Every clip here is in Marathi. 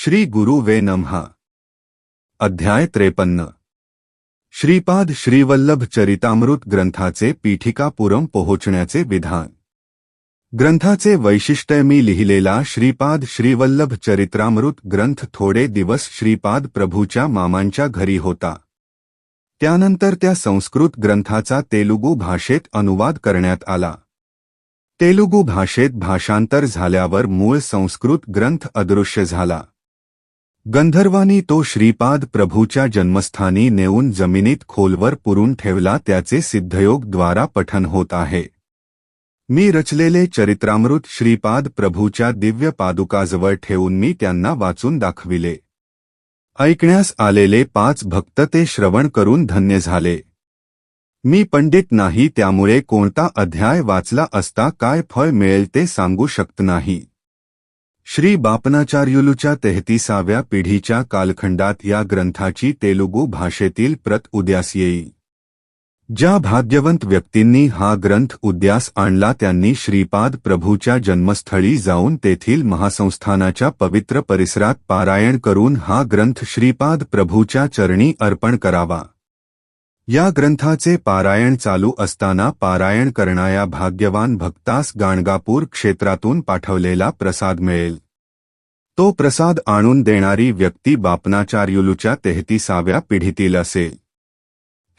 श्री गुरुवे नमः। अध्याय 53। श्रीपाद श्रीवल्लभ चरितामृत ग्रंथाचे पीठिकापुरम पोहोचण्याचे विधान। ग्रंथाचे वैशिष्ट्य। मी लिहिलेला श्रीपाद श्रीवल्लभ चरित्रामृत ग्रंथ थोडे दिवस श्रीपाद प्रभूच्या मामांच्या घरी होता। त्यानंतर त्या संस्कृत ग्रंथाचा तेलुगू भाषेत अनुवाद करण्यात आला। तेलुगू भाषेत भाषांतर झाल्यावर मूळ संस्कृत ग्रंथ अदृश्य झाला। गंधर्वांनी तो श्रीपाद प्रभूच्या जन्मस्थानी नेऊन जमिनीत खोलवर पुरून ठेवला। त्याचे सिद्धयोग द्वारा पठन होत आहे। मी रचलेले चरित्रामृत श्रीपाद प्रभूच्या दिव्य पादुकाजवळ ठेवून मी त्यांना वाचून दाखविले। ऐकण्यास आलेले 5 भक्त ते श्रवण करून धन्य झाले। मी पंडित नाही, त्यामुळे कोणता अध्याय वाचला असता काय फळ मिळेल ते सांगू शकत नाही। श्री बापनाचार्युलूच्या 33व्या पिढीच्या कालखंडात या ग्रंथाची तेलुगू भाषेतील प्रत उद्यास येईल। ज्या भाग्यवंत व्यक्तींनी हा ग्रंथ उद्यास आणला त्यांनी श्रीपाद प्रभूच्या जन्मस्थळी जाऊन तेथील महासंस्थानाच्या पवित्र परिसरात पारायण करून हा ग्रंथ श्रीपाद प्रभूच्या चरणी अर्पण करावा। या ग्रंथाचे पारायण चालू असताना पारायण करणाऱ्या भाग्यवान भक्तास गाणगापूर क्षेत्रातून पाठवलेला प्रसाद मिळेल। तो प्रसाद आणून देणारी व्यक्ती बापनाचार्युलूच्या 33व्या पिढीतील असेल।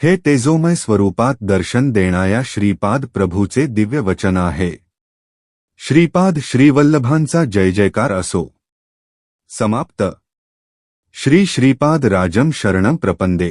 हे तेजोमय स्वरूपात दर्शन देणाऱ्या श्रीपाद प्रभूचे दिव्य वचन आहे। श्रीपाद श्रीवल्लभांचा जय जयकार असो। समाप्त। श्री श्रीपाद राजम शरणम प्रपंदे।